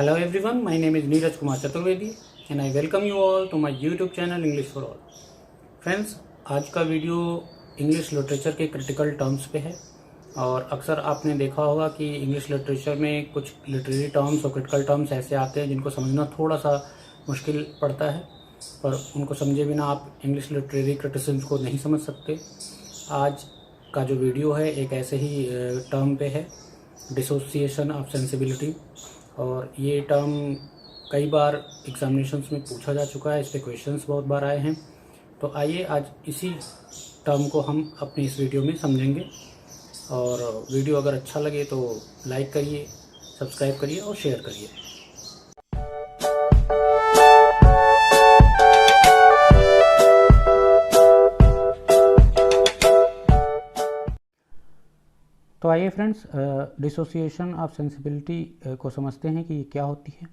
Hello everyone, my name is Neeraj Kumar Chaturvedi and I welcome you all to my YouTube channel English for All. Friends, आज का video English literature के critical terms पे है और अक्सर आपने देखा होगा कि इंग्लिश लिटरेचर में कुछ लिटरेरी टर्म्स और क्रिटिकल टर्म्स ऐसे आते हैं जिनको समझना थोड़ा सा मुश्किल पड़ता है, पर उनको समझे बिना आप इंग्लिश लिटरेरी क्रिटिसिज्म को नहीं समझ सकते। आज का जो वीडियो है एक ऐसे ही टर्म पे है, डिसोसिएशन ऑफ सेंसिबिलिटी, और ये टर्म कई बार एग्जामिनेशंस में पूछा जा चुका है, इस पे क्वेश्चंस बहुत बार आए हैं। तो आइए आज इसी टर्म को हम अपनी इस वीडियो में समझेंगे। और वीडियो अगर अच्छा लगे तो लाइक करिए, सब्सक्राइब करिए और शेयर करिए। तो आइए फ्रेंड्स, डिसोसिएशन ऑफ सेंसिबिलिटी को समझते हैं कि ये क्या होती है।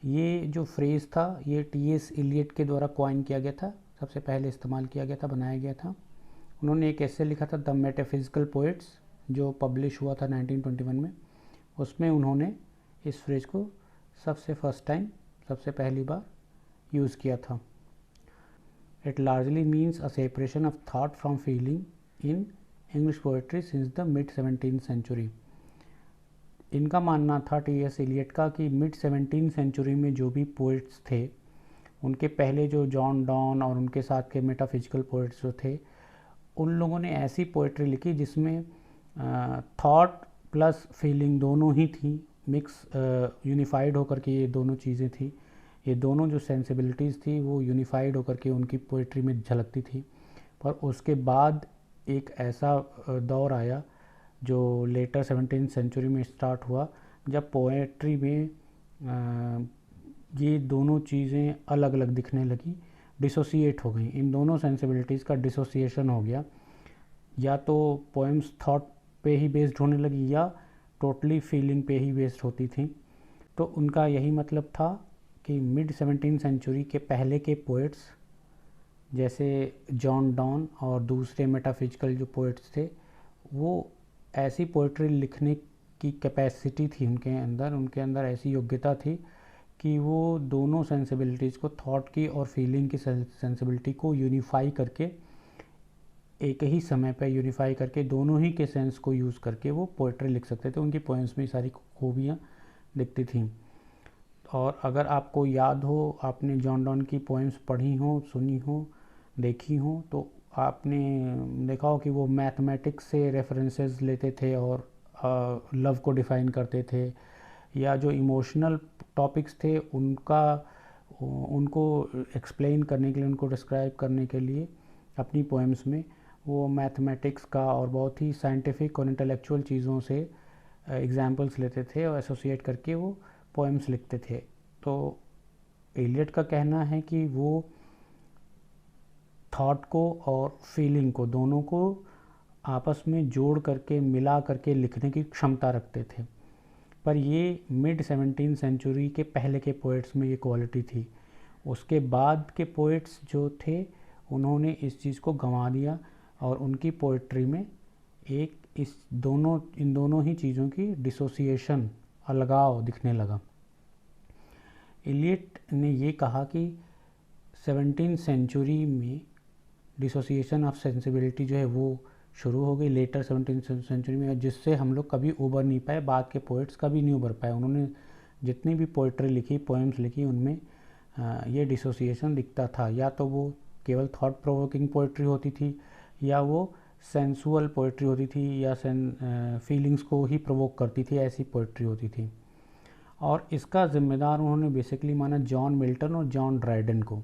ये जो फ्रेज़ था ये टी.एस. इलियट के द्वारा कॉइन किया गया था, सबसे पहले इस्तेमाल किया गया था, बनाया गया था। उन्होंने एक ऐसे लिखा था द मेटाफिजिकल पोएट्स, जो पब्लिश हुआ था 1921 में। उसमें उन्होंने इस फ्रेज़ को सबसे पहली बार यूज़ किया था। It largely means a separation of thought from feeling in English poetry since the mid 17th century. इनका मानना था टी.एस. इलियट का कि मिड 17th सेंचुरी में जो भी पोइट्स थे, उनके पहले जो जॉन डॉन और उनके साथ के मेटाफिजिकल पोइट्स जो थे, उन लोगों ने ऐसी पोइट्री लिखी जिसमें थॉट प्लस फीलिंग दोनों ही थी, मिक्स यूनिफाइड होकर के ये दोनों चीज़ें थी। ये दोनों जो सेंसिबिलिटीज़ थी वो यूनिफाइड होकर के उनकी पोइट्री में झलकती थी। पर उसके बाद एक ऐसा दौर आया जो लेटर 17th सेंचुरी में स्टार्ट हुआ, जब पोएट्री में ये दोनों चीज़ें अलग अलग दिखने लगी, डिसोसिएट हो गई। इन दोनों सेंसिबिलिटीज़ का डिसोसिएशन हो गया, या तो पोएम्स थॉट पे ही बेस्ड होने लगी या टोटली फीलिंग पे ही बेस्ड होती थी। तो उनका यही मतलब था कि मिड 17th सेंचुरी के पहले के पोएट्स जैसे जॉन डॉन और दूसरे मेटाफिजिकल जो पोएट्स थे, वो ऐसी पोइट्री लिखने की कैपेसिटी थी उनके अंदर ऐसी योग्यता थी कि वो दोनों सेंसिबिलिटीज़ को, थॉट की और फीलिंग की सेंसिबिलिटी को यूनिफाई करके, एक ही समय पर यूनिफाई करके, दोनों ही के सेंस को यूज़ करके वो पोइट्री लिख सकते थे। उनकी पोएम्स में सारी खूबियाँ दिखती थीं। और अगर आपको याद हो, आपने जॉन डॉन की पोएम्स पढ़ी हो, सुनी हो, देखी हो, तो आपने देखा हो कि वो मैथमेटिक्स से रेफरेंसेस लेते थे और लव को डिफ़ाइन करते थे, या जो इमोशनल टॉपिक्स थे उनको एक्सप्लेन करने के लिए, उनको डिस्क्राइब करने के लिए अपनी पोएम्स में वो मैथमेटिक्स का और बहुत ही साइंटिफिक और इंटेलेक्चुअल चीज़ों से एग्जाम्पल्स लेते थे और एसोसिएट करके वो पोएम्स लिखते थे। तो एलियट का कहना है कि वो थॉट को और फीलिंग को, दोनों को आपस में जोड़ करके, मिला करके लिखने की क्षमता रखते थे। पर ये मिड 17th सेंचुरी के पहले के पोएट्स में ये क्वालिटी थी। उसके बाद के पोएट्स जो थे, उन्होंने इस चीज़ को गंवा दिया और उनकी पोएट्री में इन दोनों ही चीज़ों की डिसोसिएशन, अलगाव दिखने लगा। इलियट ने ये कहा कि 17th सेंचुरी में डिसोसिएशन ऑफ सेंसिबिलिटी जो है वो शुरू हो गई लेटर 17th सेंचुरी में, जिससे हम लोग कभी उबर नहीं पाए, बाद के पोइट्स कभी नहीं उबर पाए। उन्होंने जितनी भी पोइट्री लिखी, पोएम्स लिखी, उनमें ये डिसोसिएशन दिखता था। या तो वो केवल थॉट प्रोवोकिंग पोइट्री होती थी, या वो सेंसुअल पोइट्री होती थी, या फीलिंग्स को ही प्रोवोक करती थी, ऐसी पोइट्री होती थी। और इसका ज़िम्मेदार उन्होंने बेसिकली माना जॉन मिल्टन और जॉन ड्राइडन को।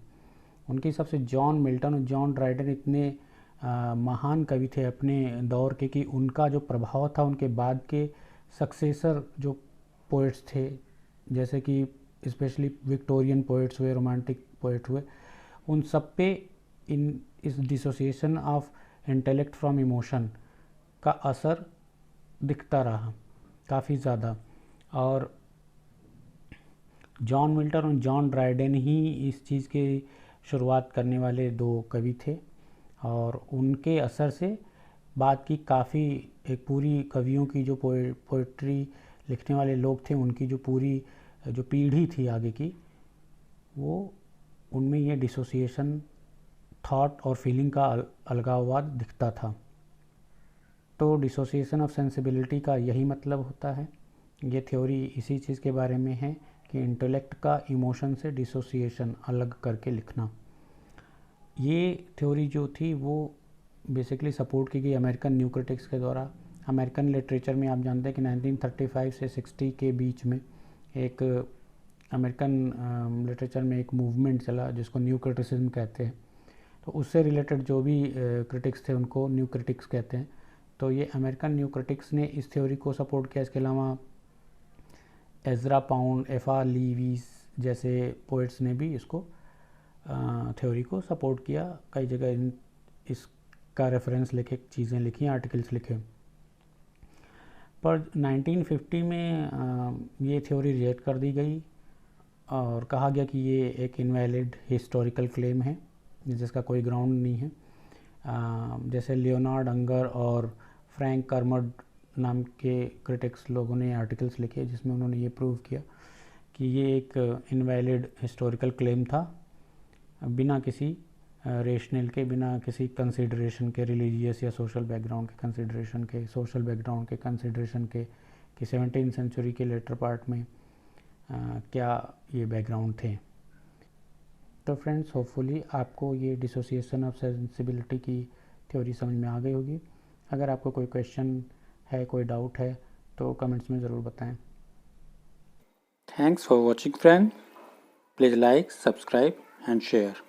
उनके हिसाब से जॉन मिल्टन और जॉन ड्राइडन इतने महान कवि थे अपने दौर के कि उनका जो प्रभाव था उनके बाद के सक्सेसर जो पोइट्स थे, जैसे कि स्पेशली विक्टोरियन पोइट्स हुए, रोमांटिक पोइट हुए, उन सब पे इस dissociation of intellect from emotion का असर दिखता रहा काफ़ी ज़्यादा। और जॉन मिल्टन और जॉन ड्राइडन ही इस चीज़ की शुरुआत करने वाले दो कवि थे, और उनके असर से बाद की काफ़ी एक पूरी कवियों की जो पोइट्री लिखने वाले लोग थे, उनकी जो पूरी जो पीढ़ी थी आगे की, वो उनमें ये डिसोसिएशन थॉट और फीलिंग का अलगाववाद दिखता था। तो डिसोसिएशन ऑफ सेंसिबिलिटी का यही मतलब होता है। ये थ्योरी इसी चीज़ के बारे में है कि इंटेलेक्ट का इमोशन से डिसोसिएशन अलग करके लिखना। ये थ्योरी जो थी वो बेसिकली सपोर्ट की गई अमेरिकन न्यू क्रिटिक्स के द्वारा। अमेरिकन लिटरेचर में आप जानते हैं कि 1935 से 60 के बीच में एक अमेरिकन लिटरेचर में एक मूवमेंट चला जिसको न्यू क्रिटिसिज्म कहते हैं। तो उससे रिलेटेड जो भी क्रिटिक्स थे उनको न्यू क्रिटिक्स कहते हैं। तो ये अमेरिकन न्यू क्रिटिक्स ने इस थ्योरी को सपोर्ट किया। इसके अलावा एजरा पाउंड, एफ.आर. लीवीस जैसे पोइट्स ने भी इसको थ्योरी को सपोर्ट किया। कई जगह इसका रेफरेंस लिखे, चीज़ें लिखी, आर्टिकल्स लिखे। पर 1950 में ये थ्योरी रिजेक्ट कर दी गई और कहा गया कि ये एक इनवैलिड हिस्टोरिकल क्लेम है जिसका कोई ग्राउंड नहीं है। जैसे लियोनार्ड अंगर और फ्रैंक कर्मड नाम के क्रिटिक्स लोगों ने आर्टिकल्स लिखे जिसमें उन्होंने ये प्रूव किया कि ये एक इनवैलिड हिस्टोरिकल क्लेम था, बिना किसी रेशनल के, बिना किसी कंसिडरेशन के, रिलीजियस या सोशल बैकग्राउंड के कंसिडरेशन के, सोशल बैकग्राउंड के कंसिडरेशन के, कि 17वीं सेंचुरी के लेटर पार्ट में क्या ये बैकग्राउंड थे। तो फ्रेंड्स, होपफुली आपको ये डिसोसिएशन ऑफ सेंसिबिलिटी की थ्योरी समझ में आ गई होगी। अगर आपको कोई क्वेश्चन है, कोई डाउट है तो कमेंट्स में ज़रूर बताएं। Thanks for watching friend. Please like, subscribe and share.